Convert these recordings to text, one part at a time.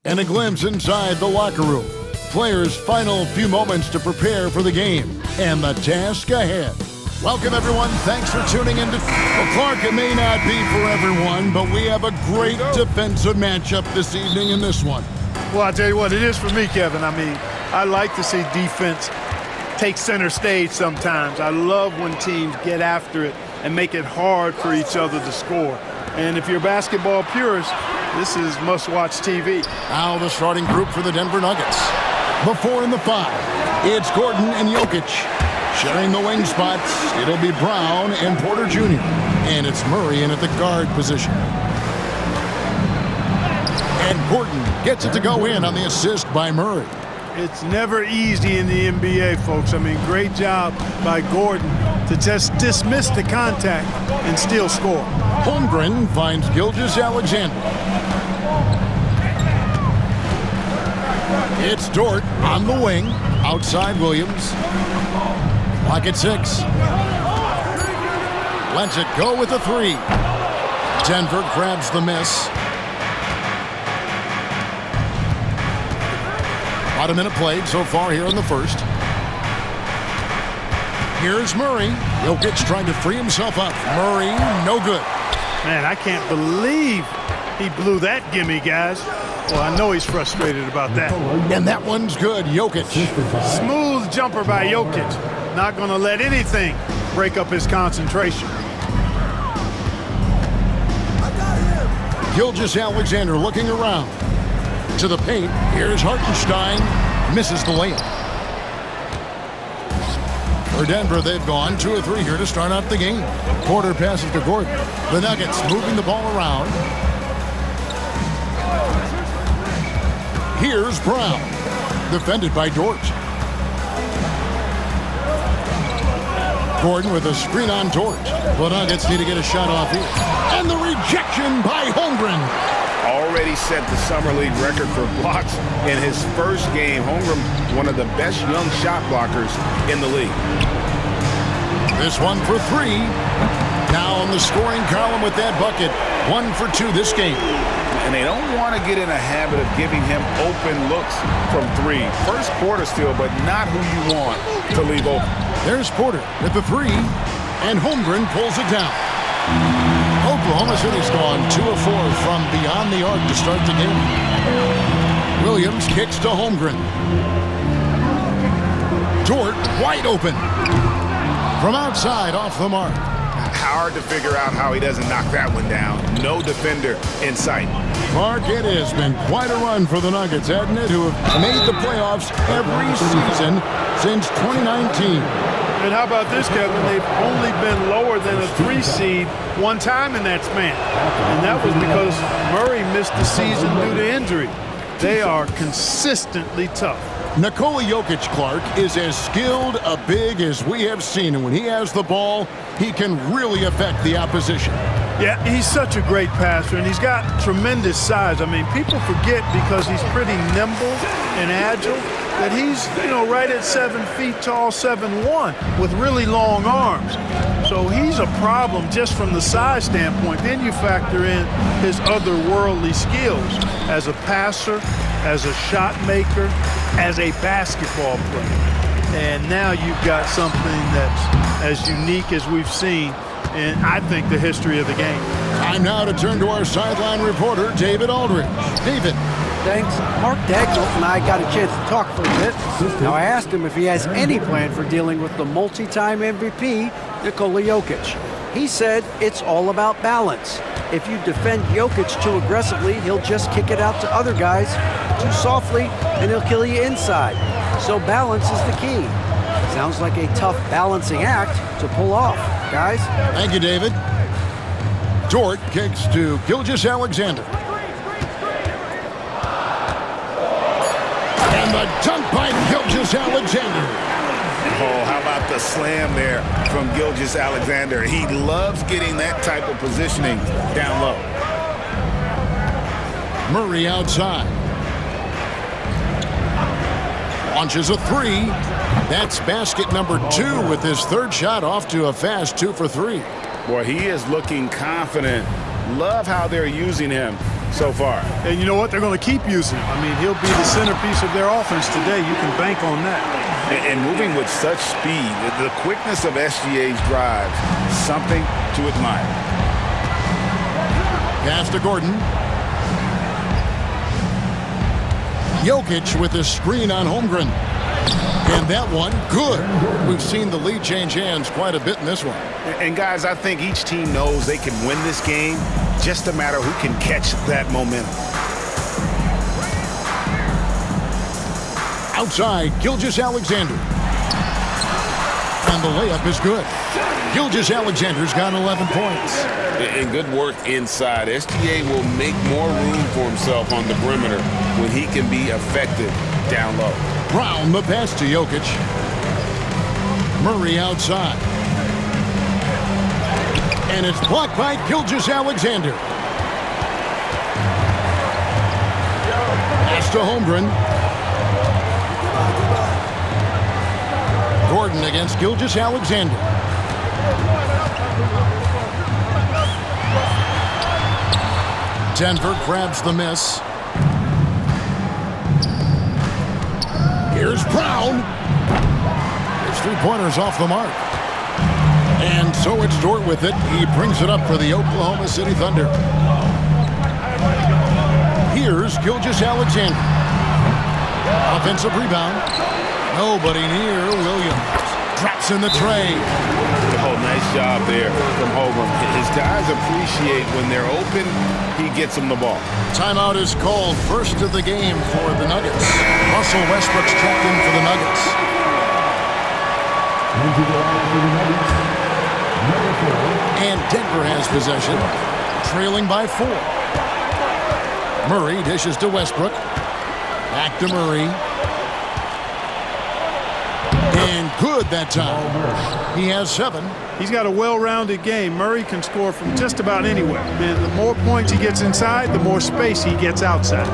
and a glimpse inside the locker room. Players' final few moments to prepare for the game and the task ahead. Welcome, everyone. Thanks for tuning in to... Well, Clark, it may not be for everyone, but we have a great defensive matchup this evening in this one. Well, I'll tell you what, it is for me, Kevin. I mean, I like to see defense take center stage sometimes. I love when teams get after it and make it hard for each other to score. And if you're a basketball purist, this is must-watch TV. Now the starting group for the Denver Nuggets. The 4 and the 5. It's Gordon and Jokic. Sharing the wing spots, it'll be Brown and Porter Jr. And it's Murray in at the guard position. And Gordon gets it to go in on the assist by Murray. It's never easy in the NBA, folks. I mean, great job by Gordon to just dismiss the contact and still score. Holmgren finds Gilgeous-Alexander. It's Dort on the wing, outside Williams. Clock at 6. Lets it go with a 3. Denver grabs the miss. About a minute played so far here in the first. Here's Murray. Jokic trying to free himself up. Murray, no good. Man, I can't believe he blew that gimme, guys. Well, I know he's frustrated about that. And that one's good. Jokic. Smooth jumper by Jokic. Not going to let anything break up his concentration. Gilgeous-Alexander looking around. To the paint. Here's Hartenstein. Misses the layup. For Denver, they've gone 2 or 3 here to start out the game. Porter passes to Gordon. The Nuggets moving the ball around. Here's Brown. Defended by Dort. Gordon with a screen on Dort. The Nuggets need to get a shot off here. And the rejection by Holmgren. Already set the Summer League record for blocks in his first game. Holmgren, one of the best young shot blockers in the league. This one for 3. Now on the scoring column with that bucket. 1 for 2 this game. And they don't want to get in a habit of giving him open looks from 3. First quarter still, but not who you want to leave open. There's Porter with the 3. And Holmgren pulls it down. Oklahoma City's gone 2 of 4 from beyond the arc to start the game. Williams kicks to Holmgren. Dort wide open. From outside, off the mark. Hard to figure out how he doesn't knock that one down. No defender in sight. Clark, it has been quite a run for the Nuggets, hasn't it, who have made the playoffs every season since 2019. And how about this, Kevin? They've only been lower than a 3 seed one time in that span. And that was because Murray missed the season due to injury. They are consistently tough. Nikola Jokic, Clark, is as skilled a big as we have seen. And when he has the ball, he can really affect the opposition. Yeah, he's such a great passer, and he's got tremendous size. I mean, people forget because he's pretty nimble and agile that he's, right at 7 feet tall, 7'1", with really long arms. So he's a problem just from the size standpoint. Then you factor in his otherworldly skills as a passer, as a shot maker, as a basketball player. And now you've got something that's as unique as we've seen in, I think, the history of the game. Time now to turn to our sideline reporter, David Aldridge. David. Thanks. Mark Dagsel and I got a chance to talk for a bit. Now, I asked him if he has any plan for dealing with the multi-time MVP, Nikola Jokic. He said it's all about balance. If you defend Jokic too aggressively, he'll just kick it out to other guys too softly, and he'll kill you inside. So balance is the key. Sounds like a tough balancing act to pull off, guys. Thank you, David. Dort kicks to Gilgeous-Alexander. And the dunk by Gilgeous-Alexander. Oh, how about the slam there from Gilgeous-Alexander? He loves getting that type of positioning down low. Murray outside. Launches a 3. That's basket number 2 with his 3rd shot off to a fast 2 for 3. Boy, he is looking confident. Love how they're using him so far. And you know what? They're going to keep using him. I mean, he'll be the centerpiece of their offense today. You can bank on that. And moving with such speed, the quickness of SGA's drives, something to admire. Pass to Gordon. Jokic with a screen on Holmgren. And that one, good. We've seen the lead change hands quite a bit in this one. And guys, I think each team knows they can win this game. Just a matter who can catch that momentum. Outside, Gilgeous-Alexander. And the layup is good. Gilgeous-Alexander's got 11 points. And good work inside. SGA will make more room for himself on the perimeter when he can be effective down low. Brown, the pass to Jokic. Murray outside. And it's blocked by Gilgeous-Alexander. Pass to Holmgren. Gordon against Gilgeous-Alexander. Denver grabs the miss. Here's Brown. His three-pointers off the mark. And so it's Dort with it. He brings it up for the Oklahoma City Thunder. Here's Gilgeous-Alexander. Offensive rebound. Nobody near Williams. Drops in the tray. Oh, nice job there from Holmgren. His guys appreciate when they're open, he gets them the ball. Timeout is called. First of the game for the Nuggets. Russell Westbrook's checked in for the Nuggets. And Denver has possession, trailing by 4. Murray dishes to Westbrook. Back to Murray. And good that time. He has 7. He's got a well-rounded game. Murray can score from just about anywhere. And the more points he gets inside, the more space he gets outside.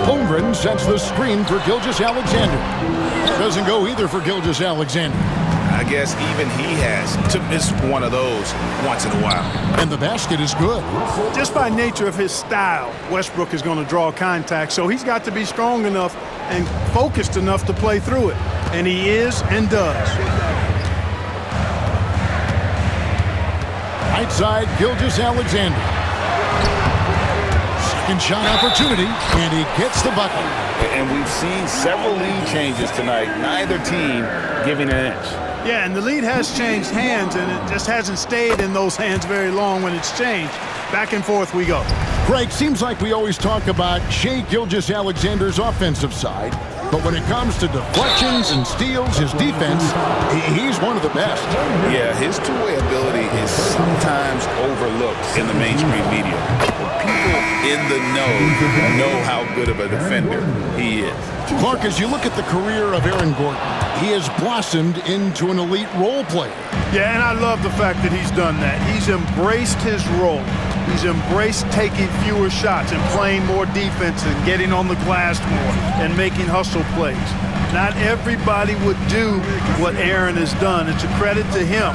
Holmgren sets the screen for Gilgeous-Alexander. Doesn't go either for Gilgeous-Alexander. I guess even he has to miss one of those once in a while. And the basket is good. Just by nature of his style, Westbrook is going to draw contact, so he's got to be strong enough and focused enough to play through it. And he is and does. Right side, Gilgeous-Alexander. Second shot opportunity, and he gets the bucket. And we've seen several lead changes tonight, neither team giving an inch. Yeah, and the lead has changed hands, and it just hasn't stayed in those hands very long when it's changed. Back and forth we go. Greg, seems like we always talk about Shai Gilgeous-Alexander's offensive side, but when it comes to deflections and steals, his defense, he's one of the best. Yeah, his two-way ability is sometimes overlooked in the mainstream media. People in the know how good of a defender he is. Clark, as you look at the career of Aaron Gordon, he has blossomed into an elite role player. Yeah, and I love the fact that he's done that. He's embraced his role. He's embraced taking fewer shots and playing more defense and getting on the glass more and making hustle plays. Not everybody would do what Aaron has done. It's a credit to him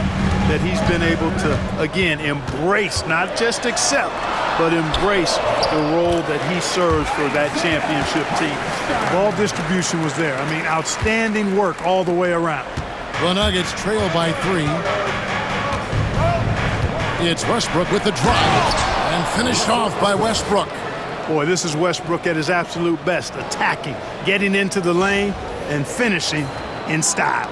that he's been able to, again, embrace, not just accept, but embrace the role that he serves for that championship team. Ball distribution was there. I mean, outstanding work all the way around. The Nuggets trail by 3. It's Westbrook with the drive and finished off by Westbrook. Boy, this is Westbrook at his absolute best, attacking, getting into the lane, and finishing in style.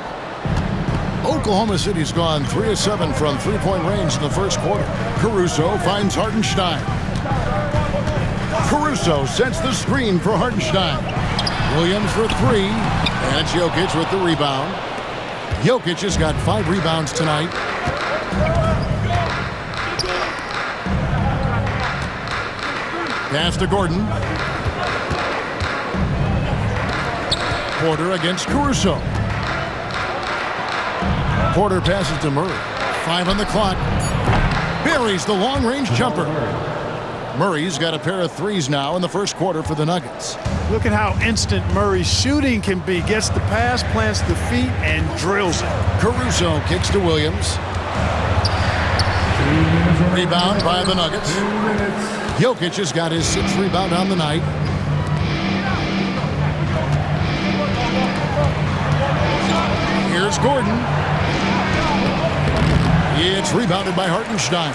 Oklahoma City's gone 3 of 7 from three-point range in the first quarter. Caruso finds Hartenstein. Caruso sets the screen for Hartenstein. Williams for 3, and it's Jokic with the rebound. Jokic has got 5 rebounds tonight. Pass to Gordon. Porter against Caruso. Porter passes to Murray. 5 on the clock. Buries the long-range jumper. Murray's got a pair of threes now in the first quarter for the Nuggets. Look at how instant Murray's shooting can be. Gets the pass, plants the feet, and drills it. Caruso kicks to Williams. Rebound by the Nuggets. Jokic has got his 6th rebound on the night. Here's Gordon. It's rebounded by Hartenstein.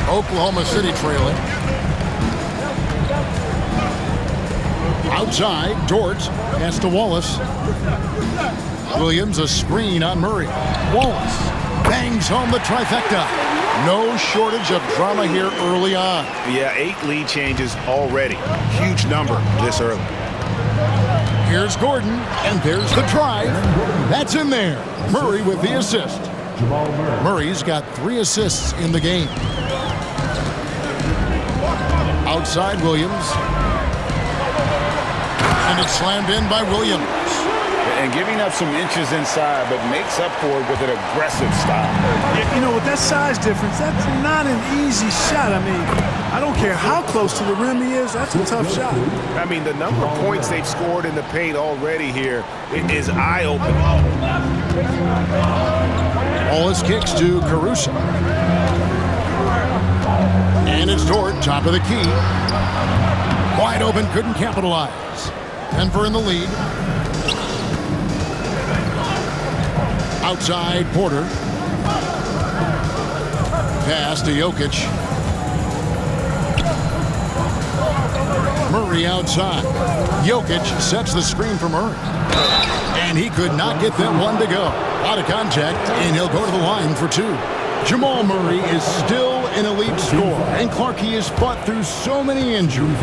Oklahoma City trailing. Outside, Dort pass to Wallace. Williams a screen on Murray. Wallace bangs home the trifecta. No shortage of drama here early on. Yeah, 8 lead changes already. Huge number this early. Here's Gordon, and there's the drive. That's in there. Murray with the assist. Murray's got 3 assists in the game. Outside Williams. And it's slammed in by Williams. And giving up some inches inside, but makes up for it with an aggressive style. You know, with that size difference, that's not an easy shot. I mean, I don't care how close to the rim he is, that's a tough shot. I mean, the number of points they've scored in the paint already here is eye-opening. Wallace kicks to Caruso. And it's Dort, top of the key. Wide open, couldn't capitalize. Denver in the lead. Outside, Porter. Pass to Jokic. Murray outside. Jokic sets the screen for Murray. And he could not get that one to go. Out of contact, and he'll go to the line for 2. Jamal Murray is still an elite scorer, and Clark, he has fought through so many injuries.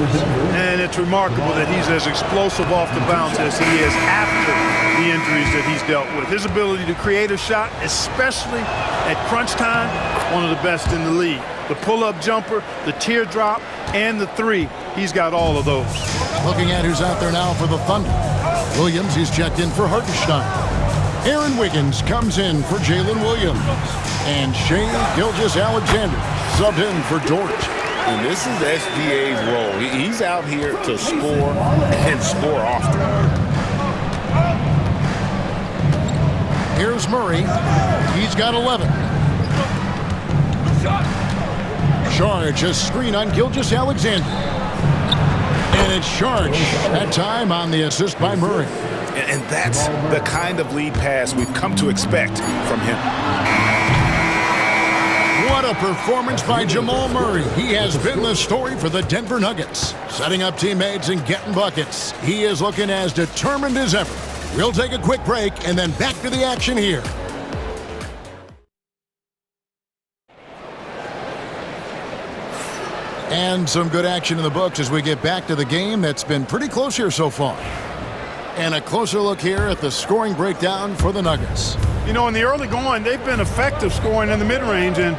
And it's remarkable that he's as explosive off the bounce as he is after the injuries that he's dealt with. His ability to create a shot, especially at crunch time, one of the best in the league. The pull-up jumper, the teardrop, and the 3. He's got all of those. Looking at who's out there now for the Thunder. Williams, he's checked in for Hartenstein. Aaron Wiggins comes in for Jalen Williams. And Shea Gilgeous-Alexander subbed in for Dort. And this is SGA's role. He's out here to score and score often. Here's Murray. He's got 11. Charge, a screen on Gilgeous-Alexander. And it's Charge, that time on the assist by Murray. And that's the kind of lead pass we've come to expect from him. What a performance by Jamal Murray. He has been the story for the Denver Nuggets. Setting up teammates and getting buckets. He is looking as determined as ever. We'll take a quick break and then back to the action here. And some good action in the books as we get back to the game that's been pretty close here so far. And a closer look here at the scoring breakdown for the Nuggets. You know, in the early going, they've been effective scoring in the mid-range, and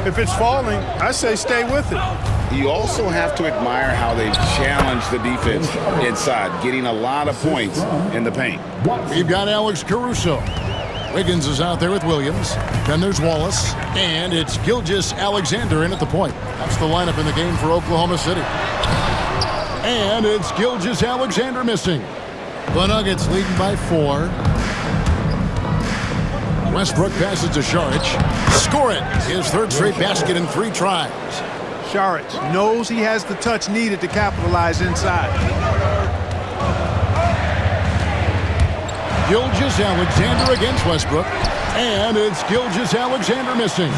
if it's falling, I say stay with it. You also have to admire how they've challenged the defense inside, getting a lot of points in the paint. We've got Alex Caruso. Wiggins is out there with Williams. Then there's Wallace. And it's Gilgeous-Alexander in at the point. That's the lineup in the game for Oklahoma City. And it's Gilgeous-Alexander missing. The Nuggets leading by 4. Westbrook passes to Saric. Score it. His 3rd straight basket in 3 tries. Saric knows he has the touch needed to capitalize inside. Gilgeous-Alexander against Westbrook. And it's Gilgeous-Alexander missing.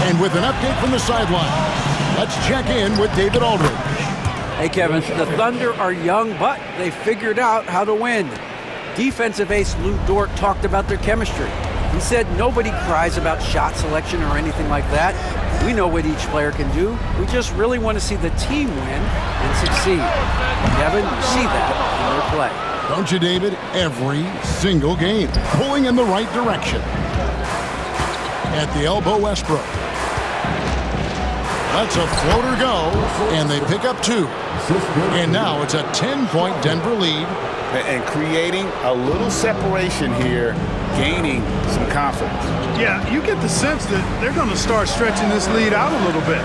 And with an update from the sideline, let's check in with David Aldridge. Hey, Kevin, the Thunder are young, but they figured out how to win. Defensive ace Lou Dort talked about their chemistry. He said nobody cries about shot selection or anything like that. We know what each player can do. We just really want to see the team win and succeed. Kevin, you see that in their play. Don't you, David? Every single game, pulling in the right direction. At the elbow, Westbrook. Lets a floater go, and they pick up 2. And now it's a 10-point Denver lead. And creating a little separation here, gaining some confidence. Yeah, you get the sense that they're going to start stretching this lead out a little bit.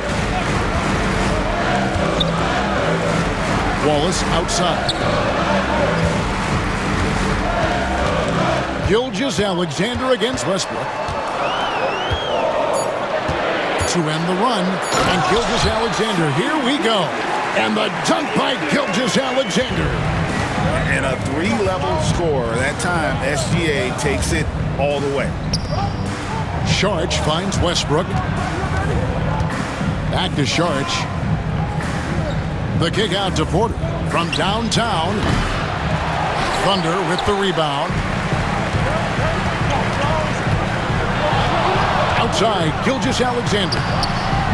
Wallace outside. Gilgeous-Alexander against Westbrook. to end the run. And Gilgeous-Alexander, here we go. And the dunk by Gilgeous-Alexander. And a 3-level score. That time, SGA takes it all the way. Sharch finds Westbrook. Back to Sharch. The kick out to Porter from downtown. Thunder with the rebound. Outside, Gilgeous-Alexander.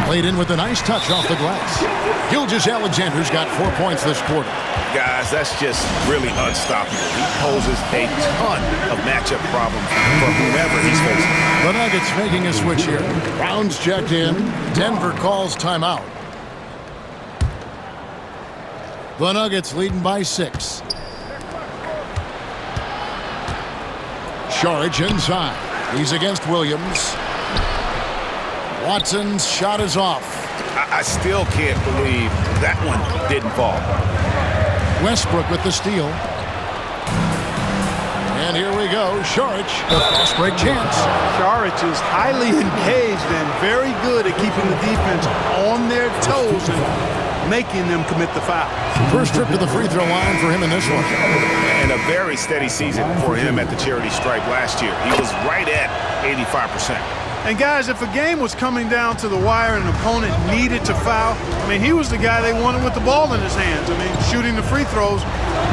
Played in with a nice touch off the glass. Gilgeous-Alexander's got 4 points this quarter. Guys, that's just really unstoppable. He poses a ton of matchup problems for whomever he's facing. The Nuggets making a switch here. Brown's checked in. Denver calls timeout. The Nuggets leading by 6. Sharch inside. He's against Williams. Watson's shot is off. I still can't believe that one didn't fall. Westbrook with the steal. And here we go. Sharch, the fast break chance. Sharch is highly engaged and very good at keeping the defense on their toes and making them commit the foul. First trip to the free throw line for him in this one. And a very steady season for him at the charity stripe last year. He was right at 85%. And guys, if a game was coming down to the wire and an opponent needed to foul, I mean, he was the guy they wanted with the ball in his hands. I mean, shooting the free throws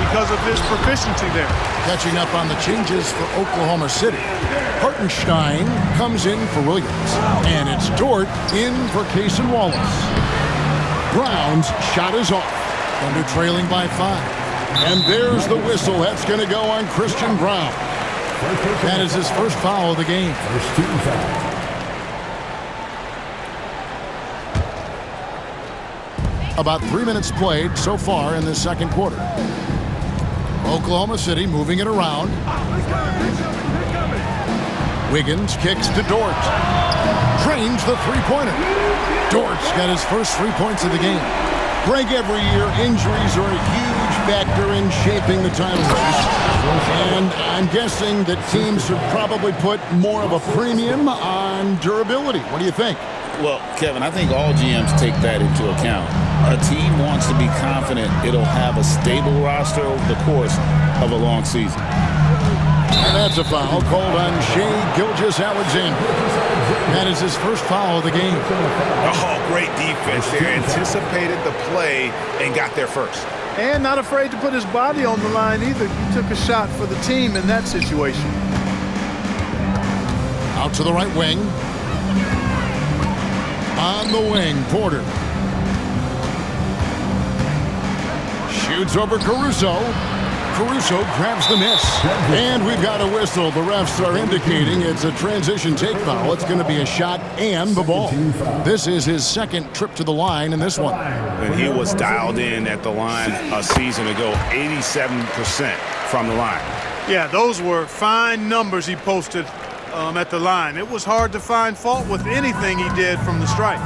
because of his proficiency there. Catching up on the changes for Oklahoma City. Hartenstein comes in for Williams. And it's Dort in for Case and Wallace. Brown's shot is off. Thunder trailing by 5. And there's the whistle. That's going to go on Christian Brown. That is his first foul of the game. First team foul. About 3 minutes played so far in this second quarter. Oklahoma City moving it around. Wiggins kicks to Dort. Drains the three-pointer. Dort's got his first 3 points of the game. Greg, every year injuries are a huge factor in shaping the title race. And I'm guessing that teams should probably put more of a premium on durability. What do you think? Well, Kevin, I think all GMs take that into account. A team wants to be confident it'll have a stable roster over the course of a long season. And that's a foul called on Shai Gilgeous-Alexander. That is his first foul of the game. Oh, great defense there. Anticipated the play and got there first. And not afraid to put his body on the line either. He took a shot for the team in that situation. Out to the right wing. On the wing, Porter. Shoots over Caruso. Caruso grabs the miss. And we've got a whistle. The refs are indicating it's a transition take foul. It's going to be a shot and the ball. This is his second trip to the line in this one. And he was dialed in at the line a season ago, 87% from the line. Yeah, those were fine numbers he posted at the line. It was hard to find fault with anything he did from the stripe.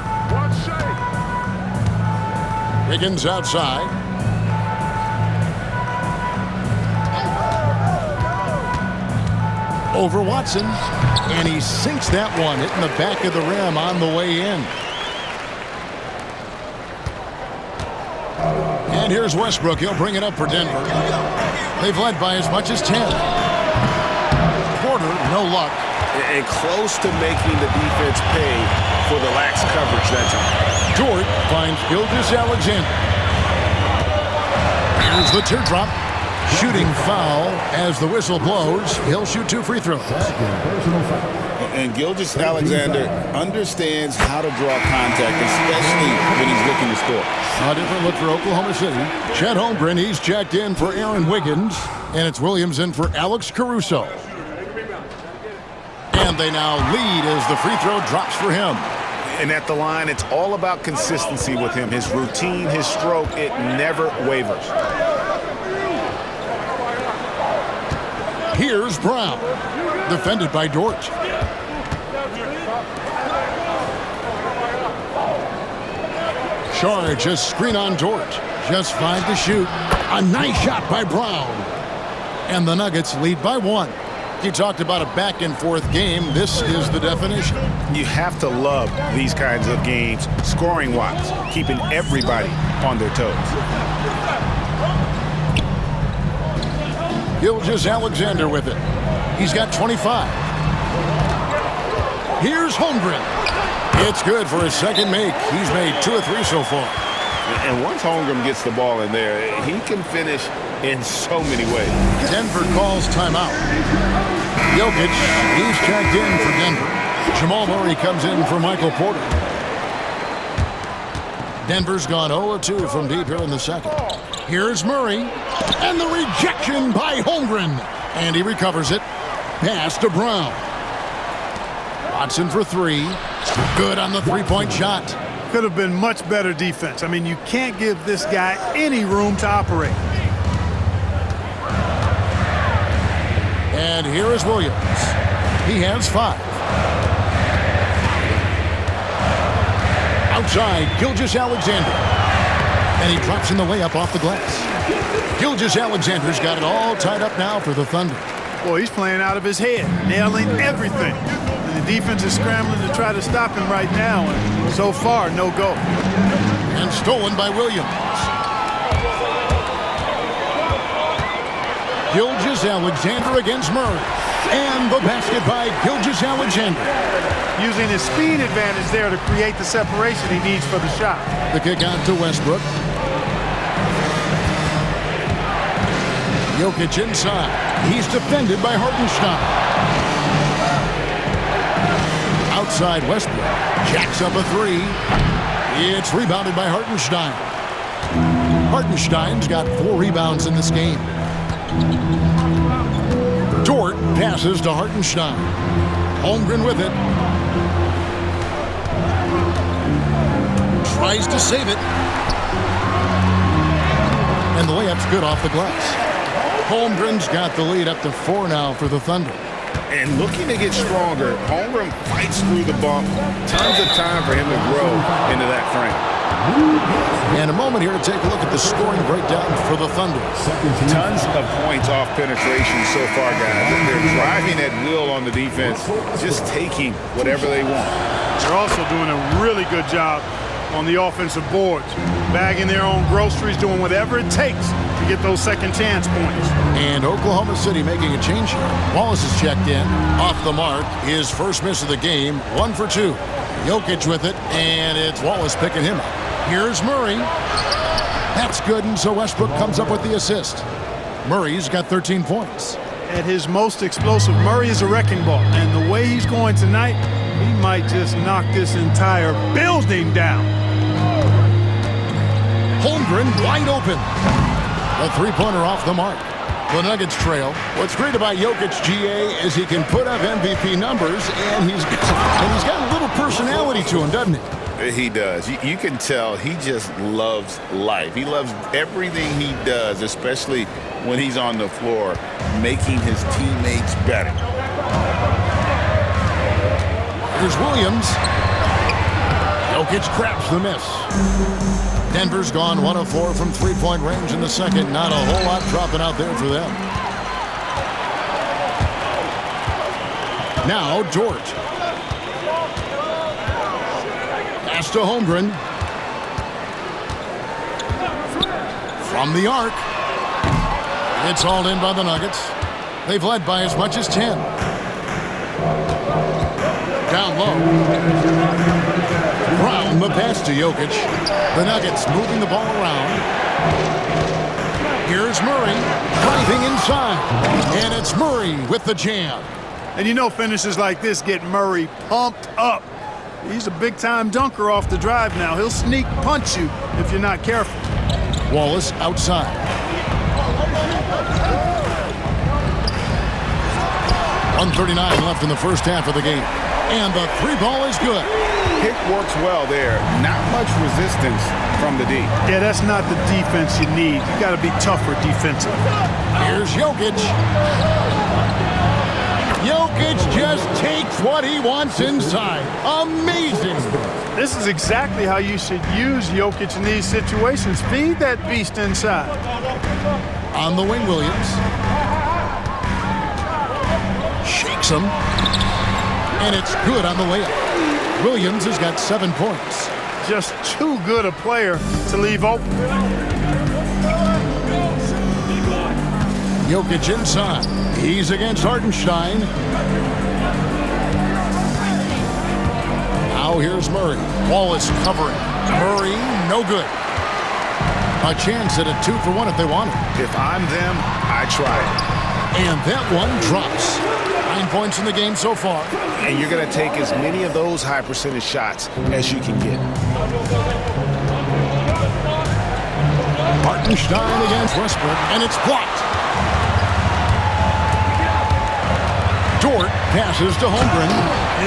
Wiggins outside. Over Watson, and he sinks that one, hitting the back of the rim on the way in. And here's Westbrook. He'll bring it up for Denver. They've led by as much as 10. Porter, no luck. And close to making the defense pay for the lax coverage that time. Dort finds Gilgeous-Alexander. Here's the teardrop. Shooting foul as the whistle blows. He'll shoot 2 free throws. And Gilgeous-Alexander understands how to draw contact, especially when he's looking to score. A different look for Oklahoma City. Chet Holmgren, he's checked in for Aaron Wiggins. And it's Williams in for Alex Caruso. And they now lead as the free throw drops for him. And at the line, it's all about consistency with him. His routine, his stroke, it never wavers. Here's Brown, defended by Dort. Charge, a screen on Dort. Just 5 to shoot. A nice shot by Brown. And the Nuggets lead by 1. You talked about a back-and-forth game. This is the definition. You have to love these kinds of games, scoring-wise, keeping everybody on their toes. Gilgeous-Alexander with it. He's got 25. Here's Holmgren. It's good for his second make. He's made 2 of 3 so far. And once Holmgren gets the ball in there, he can finish in so many ways. Denver calls timeout. Jokic, he's checked in for Denver. Jamal Murray comes in for Michael Porter. Denver's gone 0-2 from deep here in the second. Here's Murray. And the rejection by Holmgren. And he recovers it. Pass to Brown. Watson for 3. Good on the three-point shot. Could have been much better defense. I mean, you can't give this guy any room to operate. And here is Williams. He has 5. Outside, Gilgeous-Alexander. And he drops in the layup off the glass. Gilgeous-Alexander's got it all tied up now for the Thunder. Boy, he's playing out of his head, nailing everything. And the defense is scrambling to try to stop him right now. And so far, no go. And stolen by Williams. Gilgeous-Alexander against Murray. And the basket by Gilgeous-Alexander. Using his speed advantage there to create the separation he needs for the shot. The kick out to Westbrook. Jokic inside. He's defended by Hartenstein. Outside Westbrook. Jacks up a 3. It's rebounded by Hartenstein. Hartenstein's got 4 rebounds in this game. Dort passes to Hartenstein. Holmgren with it. Tries to save it. And the layup's good off the glass. Holmgren's got the lead up to 4 now for the Thunder. And looking to get stronger, Holmgren fights through the bump. Tons of time for him to grow into that frame. And a moment here to take a look at the scoring breakdown for the Thunder. Tons of points off penetration so far, guys. They're driving at will on the defense, just taking whatever they want. They're also doing a really good job on the offensive boards, bagging their own groceries, doing whatever it takes to get those second chance points. And Oklahoma City making a change here. Wallace is checked in, off the mark, his first miss of the game, 1 for 2. Jokic with it, and it's Wallace picking him up. Here's Murray. That's good, and so Westbrook comes up with the assist. Murray's got 13 points. At his most explosive, Murray is a wrecking ball, and the way he's going tonight, he might just knock this entire building down. Holmgren wide open. A three-pointer off the mark. The Nuggets trail. What's great about Jokic, GA, is he can put up MVP numbers, and he's got a little personality to him, doesn't he? He does. You can tell he just loves life. He loves everything he does, especially when he's on the floor, making his teammates better. Here's Williams. Jokic craps the miss. Denver's gone 1 of 4 from three-point range in the second. Not a whole lot dropping out there for them. Now Dort. Pass to Holmgren. From the arc. It's hauled in by the Nuggets. They've led by as much as 10. Down low. Brown, the pass to Jokic. The Nuggets moving the ball around. Here's Murray driving inside. And it's Murray with the jam. And you know finishes like this get Murray pumped up. He's a big-time dunker off the drive now. He'll sneak punch you if you're not careful. Wallace outside. .139 left in the first half of the game. And the three ball is good. Pick works well there. Not much resistance from the D. Yeah, that's not the defense you need. You got to be tougher defensively. Here's Jokic. Jokic just takes what he wants inside. Amazing. This is exactly how you should use Jokic in these situations. Feed that beast inside. On the wing, Williams. Tricks him. And it's good on the layup. Williams has got 7 points. Just too good a player to leave open. Jokic inside. He's against Hartenstein. Now here's Murray. Wallace covering. Murray, no good. A chance at a 2-for-1 if they want it. If I'm them, I try it. And that one drops. 9 points in the game so far. And you're going to take as many of those high percentage shots as you can get. Hartenstein against Westbrook, and it's blocked. Dort passes to Holmgren,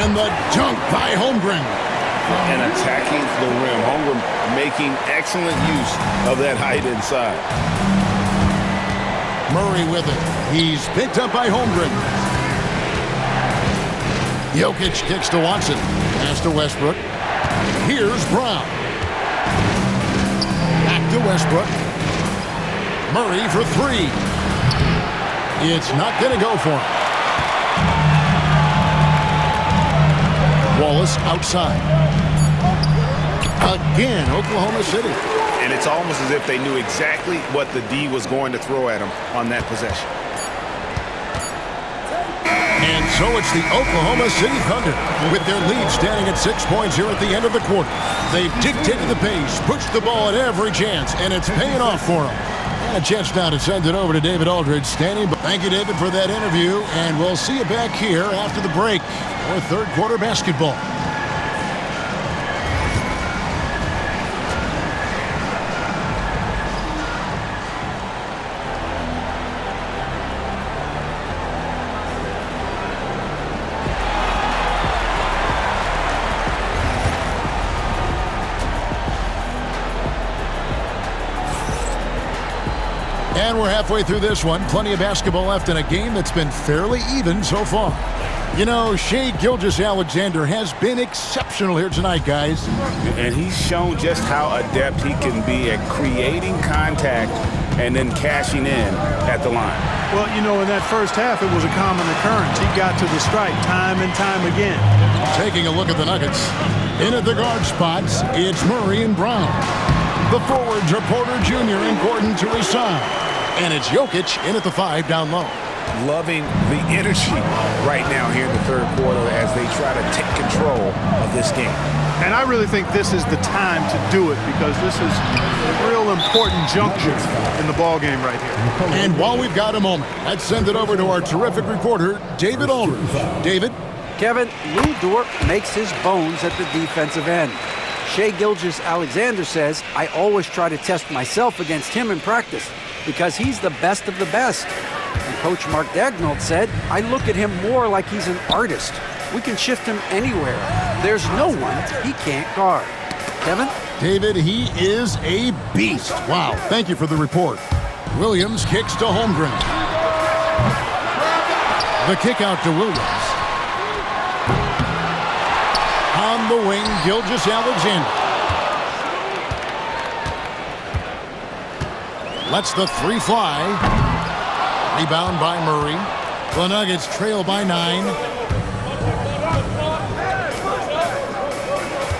and the dunk by Holmgren. And attacking the rim. Holmgren making excellent use of that height inside. Murray with it. He's picked up by Holmgren. Jokic kicks to Watson. Pass to Westbrook. Here's Brown. Back to Westbrook. Murray for 3. It's not going to go for him. Wallace outside. Again, Oklahoma City. And it's almost as if they knew exactly what the D was going to throw at him on that possession. And so it's the Oklahoma City Thunder with their lead standing at 6 points here at the end of the quarter. They've dictated the pace, pushed the ball at every chance, and it's paying off for them. And a chance now to send it over to David Aldridge standing by. Thank you, David, for that interview, and we'll see you back here after the break for third quarter basketball. And we're halfway through this one. Plenty of basketball left in a game that's been fairly even so far. You know, Shai Gilgeous-Alexander has been exceptional here tonight, guys. And he's shown just how adept he can be at creating contact and then cashing in at the line. Well, you know, in that first half, it was a common occurrence. He got to the stripe time and time again. Taking a look at the Nuggets. In at the guard spots, it's Murray and Brown. The forwards are Porter Jr. and Gordon to his side. And it's Jokic in at the 5 down low. Loving the energy right now here in the third quarter as they try to take control of this game. And I really think this is the time to do it because this is a real important juncture in the ball game right here. And while we've got a moment, let's send it over to our terrific reporter, David Aldridge. David? Kevin, Lou Dort makes his bones at the defensive end. Shai Gilgeous-Alexander says, I always try to test myself against him in practice because he's the best of the best. And Coach Mark Daigneault said, I look at him more like he's an artist. We can shift him anywhere. There's no one he can't guard. Kevin? David, he is a beast. Wow, thank you for the report. Williams kicks to Holmgren. The kick out to Williams. On the wing, Gilgeous-Alexander. Lets the 3 fly. Rebound by Murray. The Nuggets trail by 9.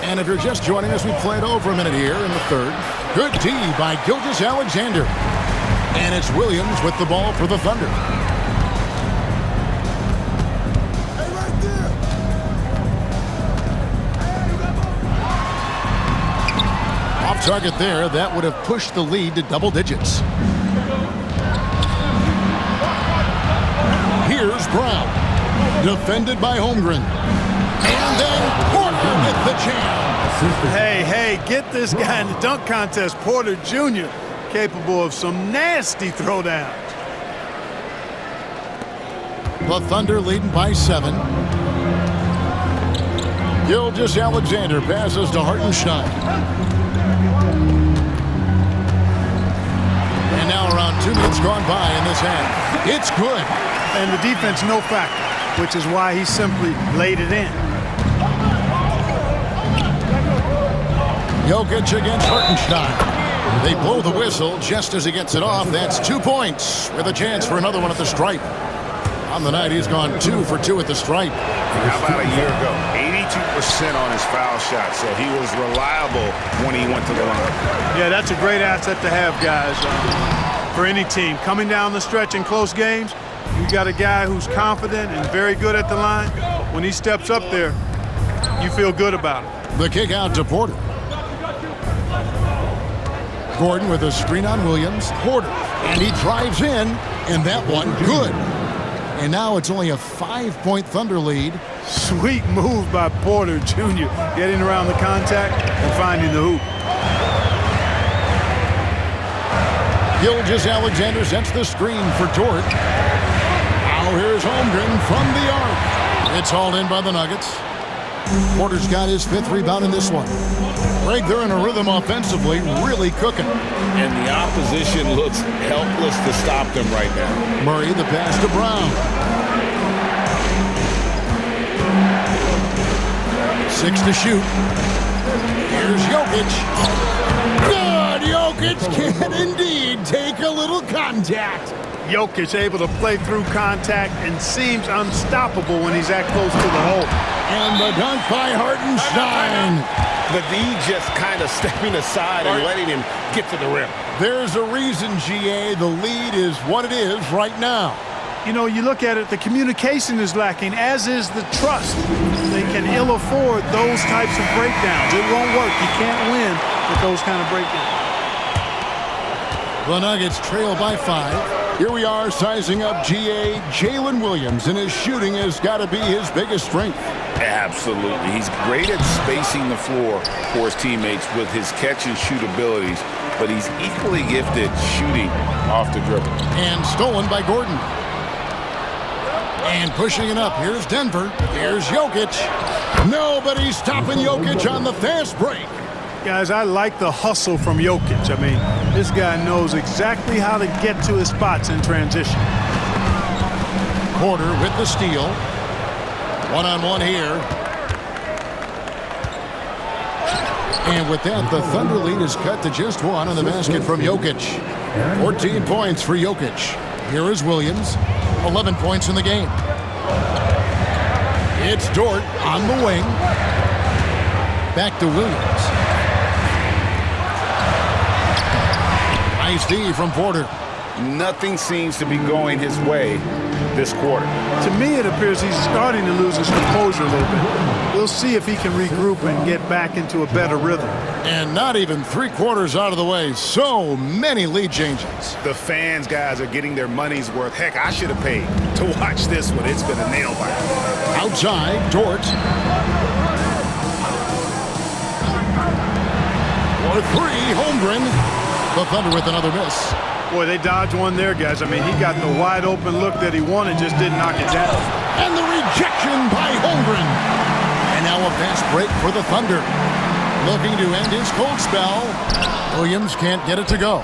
And if you're just joining us, we played over a minute here in the third. Good D by Gilgeous-Alexander. And it's Williams with the ball for the Thunder. Off target there. That would have pushed the lead to double digits. Here's Brown. Defended by Holmgren. And then Porter with the jam. Hey, get this guy in the dunk contest. Porter Jr. capable of some nasty throwdowns. The Thunder leading by 7. Gilgeous-Alexander passes to Hartenstein. And now around 2 minutes gone by in this half. It's good. And the defense no factor, which is why he simply laid it in. Jokic against Hartenstein. They blow the whistle just as he gets it off. That's 2 points with a chance for another one at the stripe. On the night, he's gone 2 for 2 at the stripe. How about a year ago? 82% on his foul shot, so he was reliable when he went to the line. Yeah, that's a great asset to have, guys, for any team. Coming down the stretch in close games, you got a guy who's confident and very good at the line. When he steps up there, you feel good about it. The kick out to Porter. Gordon with a screen on Williams. Porter, and he drives in, and that one good. And now it's only a 5-point Thunder lead. Sweet move by Porter Jr. getting around the contact and finding the hoop. Gilgeous-Alexander sets the screen for Dort. Now here's Holmgren from the arc. It's hauled in by the Nuggets. Porter's got his 5th rebound in this one. Greg, they're in a rhythm offensively, really cooking. And the opposition looks helpless to stop them right now. Murray, the pass to Brown. 6 to shoot. Here's Jokic. Good! Jokic can indeed take a little contact. Jokic able to play through contact and seems unstoppable when he's that close to the hole. And the dunk by Hartenstein. But he just kind of stepping aside and letting him get to the rim. There's a reason, GA, the lead is what it is right now. You know, you look at it, the communication is lacking, as is the trust. They can ill afford those types of breakdowns. It won't work. You can't win with those kind of breakdowns. The Nuggets trail by 5. Here we are sizing up GA. Jalen Williams, and his shooting has got to be his biggest strength. Absolutely. He's great at spacing the floor for his teammates with his catch-and-shoot abilities, but he's equally gifted shooting off the dribble. And stolen by Gordon. And pushing it up. Here's Denver. Here's Jokic. Nobody's stopping Jokic on the fast break. Guys, I like the hustle from Jokic. I mean, this guy knows exactly how to get to his spots in transition. Porter with the steal. One-on-one here. And with that, the Thunder lead is cut to just 1 on the basket from Jokic. 14 points for Jokic. Here is Williams. 11 points in the game. It's Dort on the wing. Back to Williams. Nice D from Porter. Nothing seems to be going his way this quarter. To me, it appears he's starting to lose his composure a little bit. We'll see if he can regroup and get back into a better rhythm. And not even 3/4 out of the way. So many lead changes. The fans, guys, are getting their money's worth. Heck, I should have paid to watch this one. It's been a nail biter. Outside, Dort. For 3, Holmgren. The Thunder with another miss. Boy, they dodged one there, guys. I mean, he got the wide open look that he wanted, just didn't knock it down. And the rejection by Holmgren. And now a fast break for the Thunder. Looking to end his cold spell. Williams can't get it to go.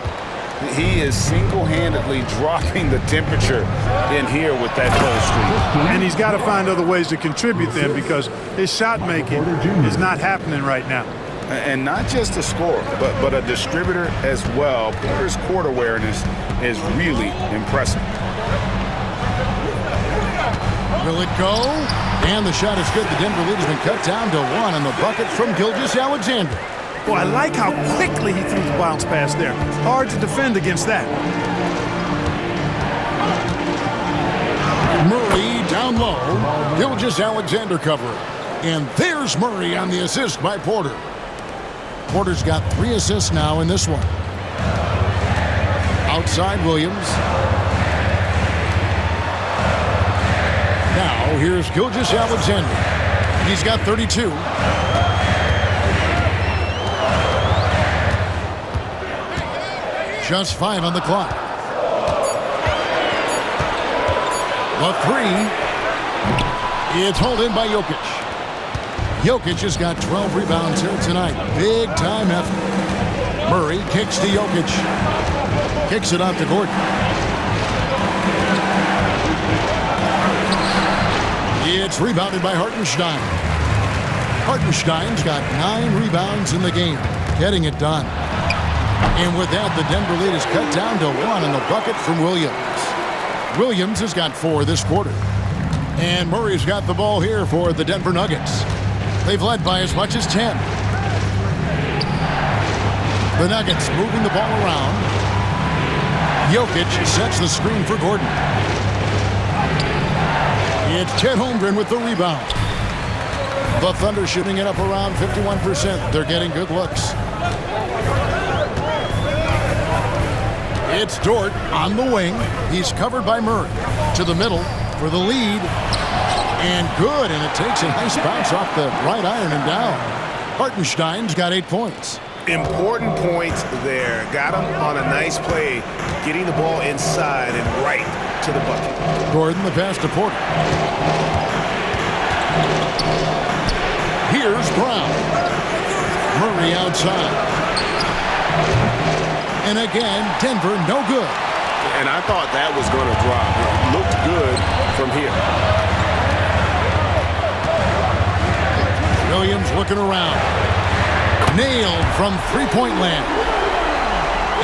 He is single-handedly dropping the temperature in here with that cold streak. And he's got to find other ways to contribute then, because his shot making is not happening right now. And not just a scorer, but a distributor as well. Porter's court awareness is really impressive. Will it go? And the shot is good. The Denver lead has been cut down to 1 on the bucket from Gilgeous-Alexander. Boy, I like how quickly he threw the bounce pass there. Hard to defend against that. Murray down low. Gilgeous-Alexander covering. And there's Murray on the assist by Porter. Porter's got 3 assists now in this one. Outside Williams. Now here's Gilgeous-Alexander. He's got 32. Just 5 on the clock. The 3. It's hauled in by Jokic. Jokic has got 12 rebounds here tonight. Big time effort. Murray kicks to Jokic. Kicks it out to Gordon. It's rebounded by Hartenstein. Hartenstein's got 9 rebounds in the game. Getting it done. And with that, the Denver lead is cut down to 1 on the bucket from Williams. Williams has got 4 this quarter. And Murray's got the ball here for the Denver Nuggets. They've led by as much as 10. The Nuggets moving the ball around. Jokic sets the screen for Gordon. It's Chet Holmgren with the rebound. The Thunder shooting it up around 51%. They're getting good looks. It's Dort on the wing. He's covered by Murray. To the middle for the lead. And good, and it takes a nice bounce off the right iron and down. Hartenstein's got 8 points. Important points there. Got him on a nice play, getting the ball inside and right to the bucket. Gordon the pass to Porter. Here's Brown. Murray outside. And again, Denver no good. And I thought that was going to drop. It looked good from here. Williams looking around. Nailed from three-point land.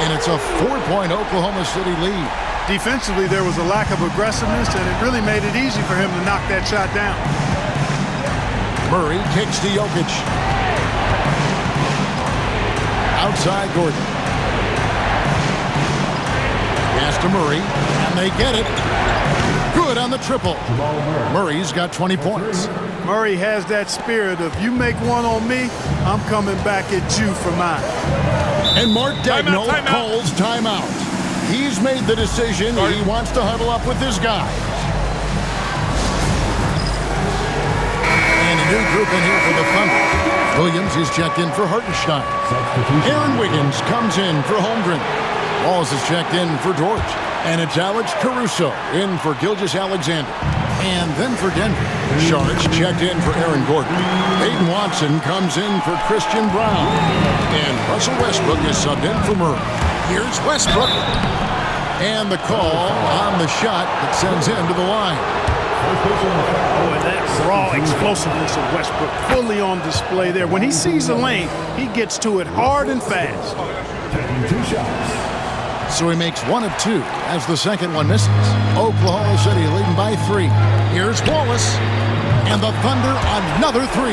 And it's a 4-point Oklahoma City lead. Defensively, there was a lack of aggressiveness, and it really made it easy for him to knock that shot down. Murray kicks to Jokic. Outside Gordon. Pass to Murray, and they get it. Good on the triple. Murray's got 20 points. Murray has that spirit of, you make one on me, I'm coming back at you for mine. And Mark Dagnall calls timeout. He's made the decision. He wants to huddle up with his guys. And a new group in here for the Thunder. Williams is checked in for Hartenstein. Aaron Wiggins comes in for Holmgren. Walls is checked in for George. And it's Alex Caruso in for Gilgeous-Alexander. And then for Denver, Sharge checked in for Aaron Gordon. Peyton Watson comes in for Christian Brown. And Russell Westbrook is subbed in for Murray. Here's Westbrook. And the call on the shot that sends him to the line. Boy, that raw explosiveness of Westbrook fully on display there. When he sees a lane, he gets to it hard and fast. So he makes 1 of 2 as the second one misses. Oklahoma City leading by 3. Here's Wallace. And the Thunder another 3.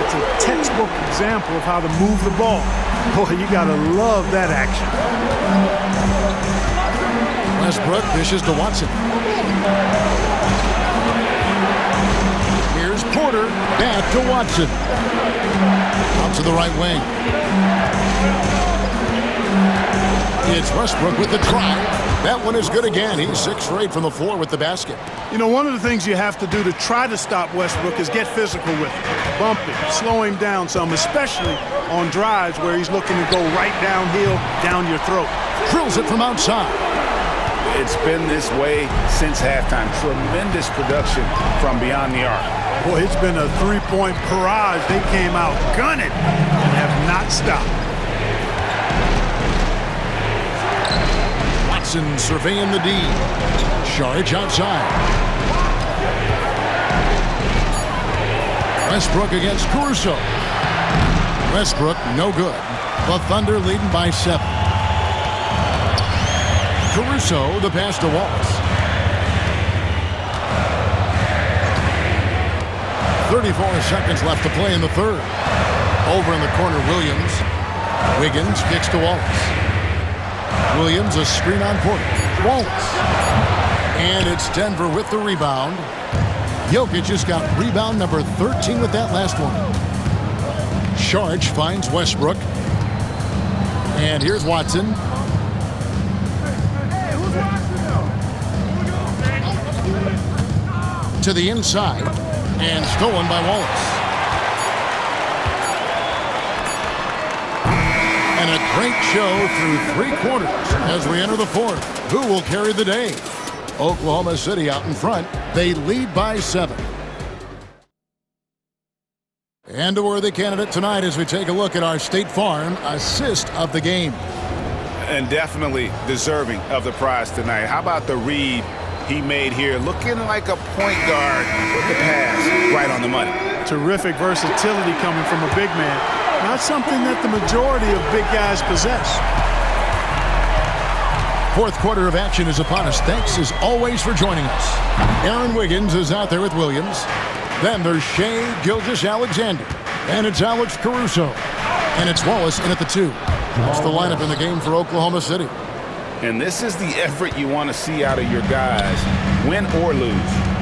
It's a textbook example of how to move the ball. Boy, you got to love that action. Westbrook dishes to Watson. Here's Porter. Back to Watson. Out to the right wing. It's Westbrook with the try. That one is good again. He's 6 for 8 from the floor with the basket. You know, one of the things you have to do to try to stop Westbrook is get physical with him. Bump him, slow him down some, especially on drives where he's looking to go right downhill, down your throat. Drills it from outside. It's been this way since halftime. Tremendous production from beyond the arc. Boy, it's been a 3-point barrage. They came out gunning and have not stopped. Watson surveying the D. Sharge outside. Westbrook against Caruso. Westbrook no good. The Thunder leading by 7. Caruso the pass to Wallace. 34 seconds left to play in the third. Over in the corner, Williams. Wiggins kicks to Wallace. Williams a screen on Porter. Wallace. And it's Denver with the rebound. Jokic has got rebound number 13 with that last one. Sharge finds Westbrook. And here's Watson. To the inside. And stolen by Wallace. And a great show through 3 quarters as we enter the fourth. Who will carry the day? Oklahoma City out in front. They lead by 7. And a worthy candidate tonight as we take a look at our State Farm assist of the game. And definitely deserving of the prize tonight. How about the read he made here? Looking like a point guard with the pass right on the money. Terrific versatility coming from a big man. Not something that the majority of big guys possess. Fourth quarter of action is upon us. Thanks, as always, for joining us. Aaron Wiggins is out there with Williams. Then there's Shea Gilgeous-Alexander. And it's Alex Caruso. And it's Wallace in at the 2. That's the lineup in the game for Oklahoma City. And this is the effort you want to see out of your guys, win or lose.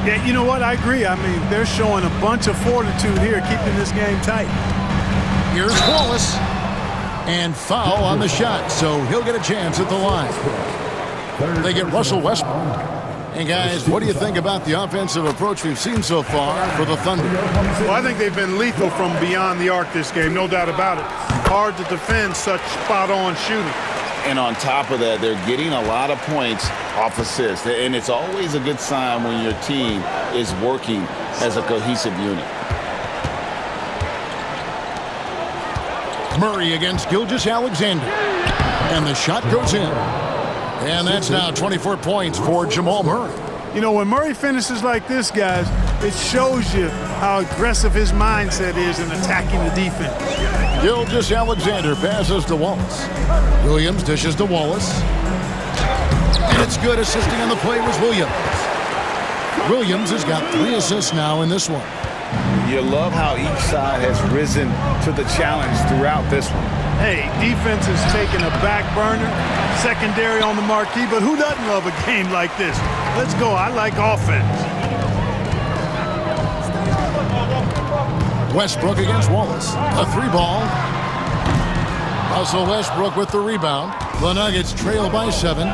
Yeah, you know what? I agree. I mean, they're showing a bunch of fortitude here, keeping this game tight. Here's Wallace. And foul on the shot, so he'll get a chance at the line. They get Russell Westbrook. And guys, what do you think about the offensive approach we've seen so far for the Thunder? Well, I think they've been lethal from beyond the arc this game, no doubt about it. Hard to defend such spot-on shooting. And on top of that, they're getting a lot of points off assists. And it's always a good sign when your team is working as a cohesive unit. Murray against Gilgeous-Alexander. And the shot goes in. And that's now 24 points for Jamal Murray. You know, when Murray finishes like this, guys, it shows you how aggressive his mindset is in attacking the defense. Gilgeous-Alexander passes to Wallace. Williams dishes to Wallace. And it's good. Assisting on the play was Williams. Williams has got 3 assists now in this one. You love how each side has risen to the challenge throughout this one. Hey, defense is taking a back burner, secondary on the marquee, but who doesn't love a game like this? Let's go. I like offense. Westbrook against Wallace. A 3-ball. Russell Westbrook with the rebound. The Nuggets trail by 7.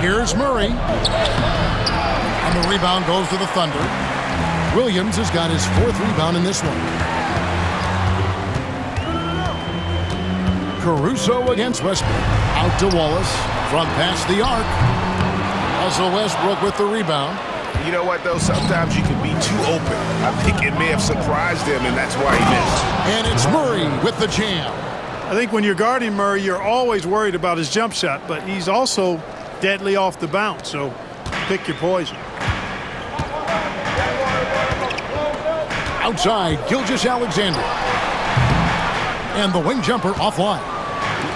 Here's Murray. And the rebound goes to the Thunder. Williams has got his 4th rebound in this one. Caruso against Westbrook. Out to Wallace. From past the arc. Russell Westbrook with the rebound. You know what, though? Sometimes you can be too open. I think it may have surprised him, and that's why he missed. And it's Murray with the jam. I think when you're guarding Murray, you're always worried about his jump shot, but he's also deadly off the bounce, so pick your poison. Outside, Gilgeous-Alexander. And the wing jumper offline.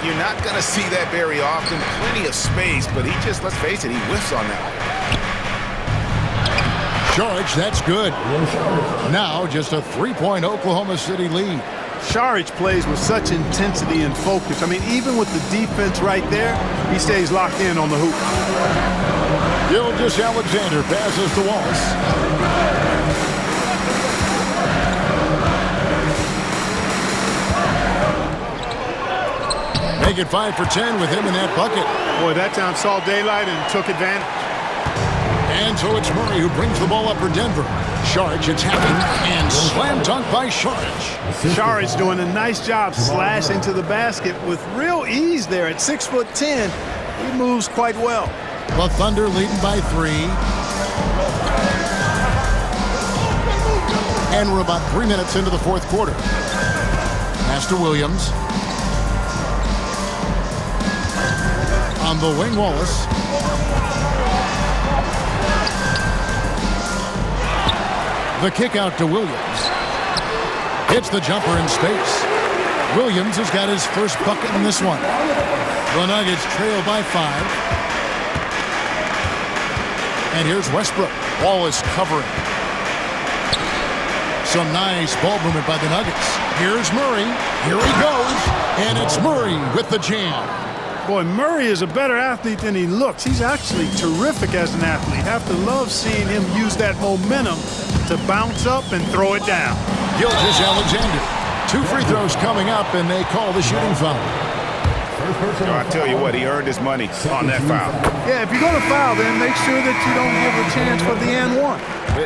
You're not going to see that very often. Plenty of space, but he just, let's face it, he whiffs on that. Saric, that's good. Now just a 3-point Oklahoma City lead. Saric plays with such intensity and focus. I mean, even with the defense right there, he stays locked in on the hoop. Gilgeous-Alexander passes to Wallace. Make it 5 for 10 with him in that bucket. Boy, that time saw daylight and took advantage. And so it's Murray who brings the ball up for Denver. Saric attacking and slam dunk by Saric. Saric's doing a nice job slashing to the basket with real ease there at 6'10". He moves quite well. The Thunder leading by 3. And we're about 3 minutes into the 4th quarter. Pass to Williams. On the wing, Wallace. The kick out to Williams. Hits the jumper in space. Williams has got his first bucket in this one. The Nuggets trail by 5. And here's Westbrook. Wallace covering. Some nice ball movement by the Nuggets. Here's Murray. Here he goes. And it's Murray with the jam. Boy, Murray is a better athlete than he looks. He's actually terrific as an athlete. Have to love seeing him use that momentum to bounce up and throw it down. Gilgeous-Alexander. 2 free throws coming up, and they call the shooting foul. I tell you what, he earned his money on that foul. Yeah, if you're going to foul, then make sure that you don't give a chance for the and one.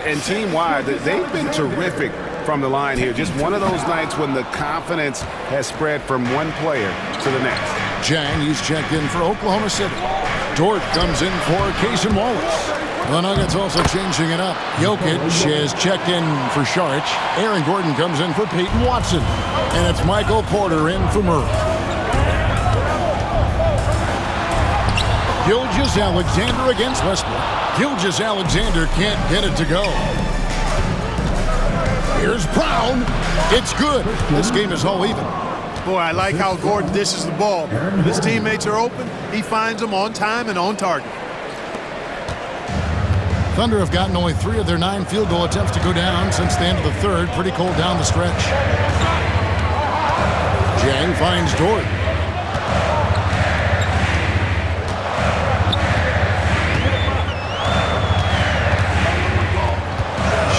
And team-wide, they've been terrific from the line here. Just one of those nights when the confidence has spread from one player to the next. Jang, he's checked in for Oklahoma City. Dort comes in for Cason Wallace. The Nuggets also changing it up. Jokic is checked in for Saric. Aaron Gordon comes in for Peyton Watson. And it's Michael Porter in for Murray. Gilgeous-Alexander against Westbrook. Gilgeous-Alexander can't get it to go. Here's Brown. It's good. This game is all even. Boy, I like how Gordon dishes the ball. When his teammates are open, he finds them on time and on target. Thunder have gotten only 3 of their 9 field goal attempts to go down since the end of the third. Pretty cold down the stretch. Jang finds Dort.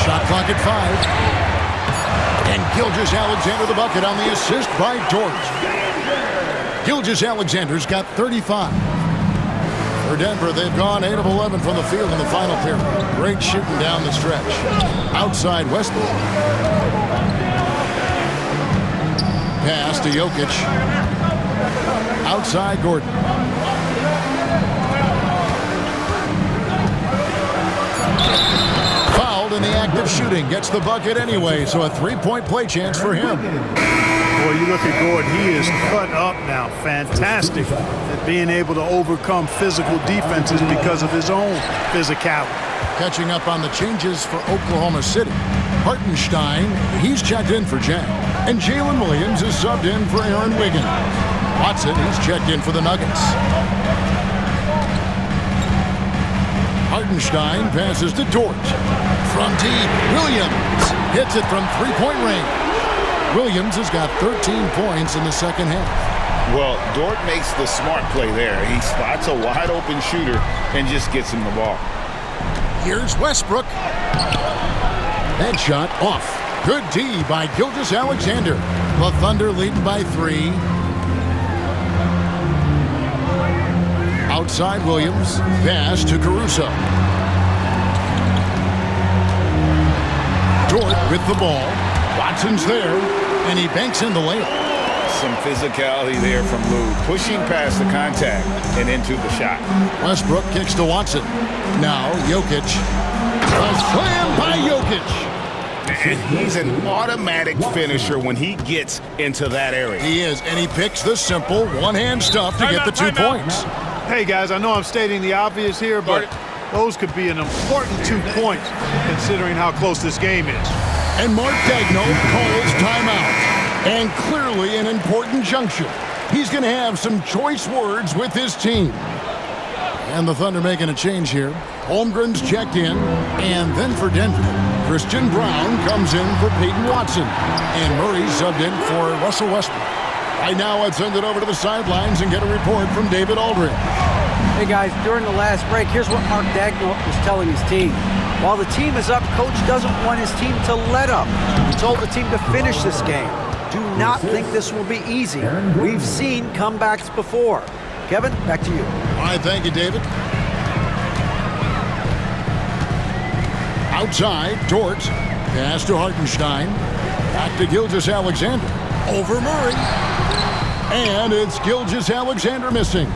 Shot clock at 5. And Gilgeous-Alexander the bucket on the assist by Dort. Gilgeous-Alexander's got 35. For Denver, they've gone 8 of 11 from the field in the final period. Great shooting down the stretch. Outside Westbrook. Pass to Jokic. Outside Gordon. Fouled in the act of shooting. Gets the bucket anyway, so a 3-point play chance for him. Boy, you look at Gordon, he is cut up now. Fantastic at being able to overcome physical defenses because of his own physicality. Catching up on the changes for Oklahoma City. Hartenstein, he's checked in for Jack. And Jalen Williams is subbed in for Aaron Wiggins. Watson, he's checked in for the Nuggets. Hartenstein passes to Dort. From deep, Williams hits it from 3-point range. Williams has got 13 points in the second half. Well, Dort makes the smart play there. He spots a wide-open shooter and just gets him the ball. Here's Westbrook. Headshot off. Good D by Gilgeous-Alexander. The Thunder leading by 3. Outside Williams. Pass to Caruso. Dort with the ball. Watson's there, and he banks in the layup. Some physicality there from Lou, pushing past the contact and into the shot. Westbrook kicks to Watson. Now Jokic. A slam by Jokic. And he's an automatic finisher when he gets into that area. He is, and he picks the simple one-hand stuff to get the 2 points. Hey, guys, I know I'm stating the obvious here, but those could be an important 2 points considering how close this game is. And Mark Daigneault calls timeout. And clearly an important juncture. He's going to have some choice words with his team. And the Thunder making a change here. Holmgren's checked in. And then for Denver, Christian Brown comes in for Peyton Watson. And Murray subbed in for Russell Westbrook. Right now, let's send it over to the sidelines and get a report from David Aldridge. Hey guys, during the last break, here's what Mark Daigneault was telling his team. While the team is up, coach doesn't want his team to let up. He told the team to finish this game. Do not think this will be easy. We've seen comebacks before. Kevin, back to you. All right, thank you, David. Outside, Dort. Pass to Hartenstein. Back to Gilgeous-Alexander. Over Murray. And it's Gilgeous-Alexander missing.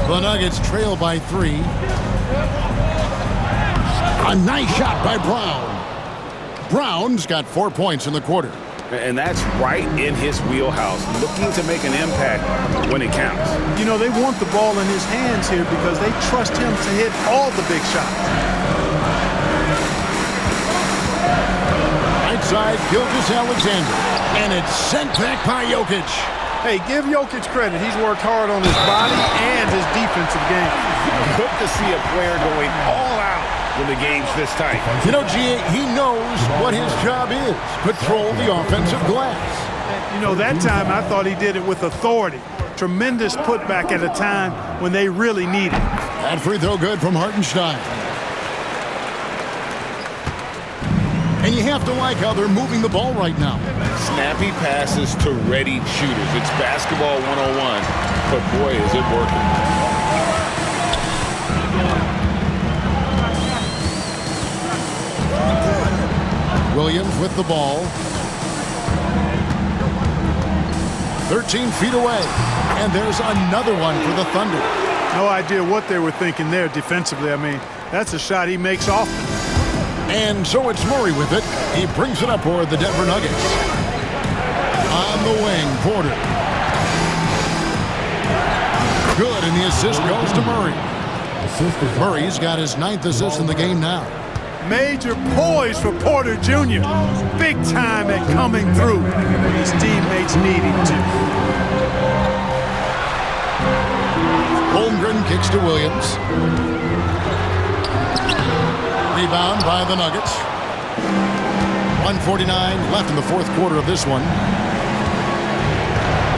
The Nuggets trail by 3. A nice shot by Brown. Brown's got 4 points in the quarter. And that's right in his wheelhouse, looking to make an impact when it counts. You know, they want the ball in his hands here because they trust him to hit all the big shots. Right side, Gilgeous-Alexander. And it's sent back by Jokic. Hey, give Jokic credit. He's worked hard on his body and his defensive game. Good to see a player going all out when the game's this tight. You know, G.A., he knows what his job is. Patrol the offensive glass. You know, that time I thought he did it with authority. Tremendous putback at a time when they really need it. That free throw good from Hartenstein. And you have to like how they're moving the ball right now. Snappy passes to ready shooters. It's basketball 101, but boy, is it working. Williams with the ball. 13 feet away. And there's another one for the Thunder. No idea what they were thinking there defensively. I mean, that's a shot he makes often. And so it's Murray with it. He brings it up for the Denver Nuggets. On the wing, Porter. Good, and the assist goes to Murray. Murray's got his 9th assist in the game now. Major poise for Porter Jr. Big time at coming through when his teammates need him to. Holmgren kicks to Williams. Rebound by the Nuggets. 1:49 left in the fourth quarter of this one.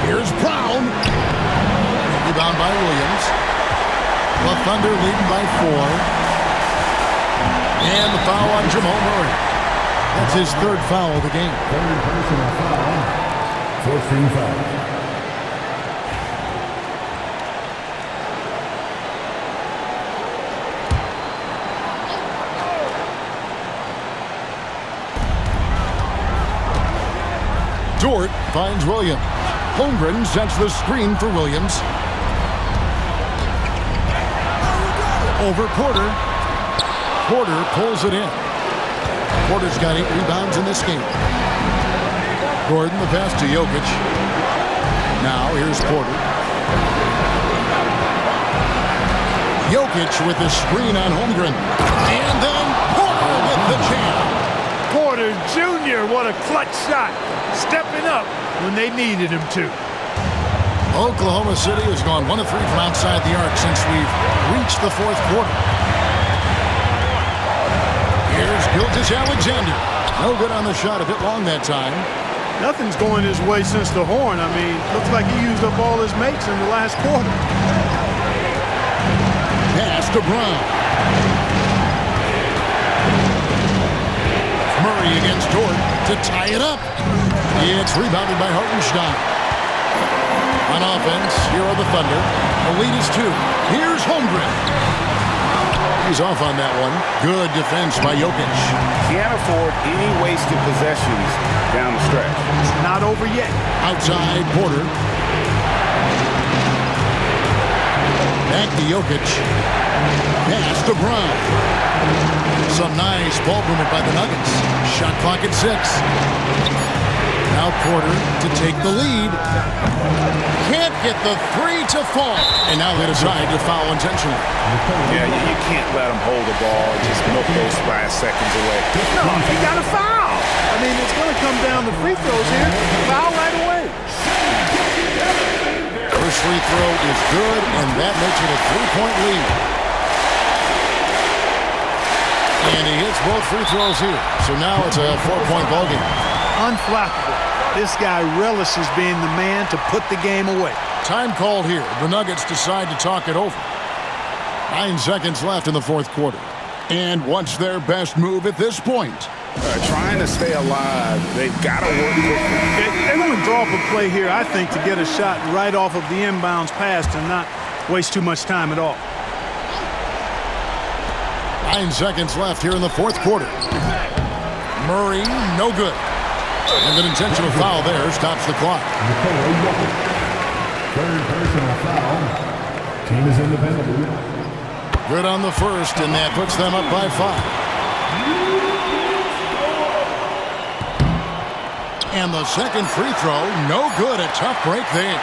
Here's Brown. Rebound by Williams. The Thunder leading by 4. And the foul on Jamal Murray. That's his third foul of the game. Third personal foul. First team foul. Dort finds Williams. Holmgren sets the screen for Williams. Over Porter. Porter pulls it in. Porter's got 8 rebounds in this game. Gordon, the pass to Jokic. Now here's Porter. Jokic with the screen on Holmgren. And then Porter with the jam. Porter Jr., what a clutch shot. Stepping up when they needed him to. Oklahoma City has gone 1 of 3 from outside the arc since we've reached the fourth quarter. Here's Gilgeous-Alexander. No good on the shot, a bit long that time. Nothing's going his way since the horn. I mean, looks like he used up all his makes in the last quarter. Pass to Brown. Murray against Dort to tie it up. It's rebounded by Hartenstein. On offense, here are the Thunder. The lead is 2. Here's Holmgren. He's off on that one. Good defense by Jokic. Can't afford any wasted possessions down the stretch. It's not over yet. Outside Porter. Back to Jokic. Pass to Brown. Some nice ball movement by the Nuggets. Shot clock at 6. Now Porter to take the lead. Can't get the 3 to fall. And now they decide to foul intentionally. Yeah, you can't let them hold the ball and just milk those last seconds away. No, he got a foul. I mean, it's going to come down to free throws here. Foul right away. First free throw is good, and that makes it a 3-point lead. And he hits both free throws here. So now it's a 4-point ballgame. Unflappable. This guy relishes being the man to put the game away. Time called here. The Nuggets decide to talk it over. 9 seconds left in the fourth quarter. And what's their best move at this point? Trying to stay alive. They've got to work quickly. They're going to draw up a play here, I think, to get a shot right off of the inbounds pass and not waste too much time at all. 9 seconds left here in the fourth quarter. Murray, no good. And an intentional foul there stops the clock. Third personal foul. Team is in the penalty. Good on the first, and that puts them up by 5. And the second free throw, no good. A tough break there.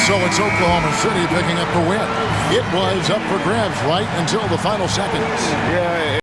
So it's Oklahoma City picking up the win. It was up for grabs right until the final seconds. Yeah.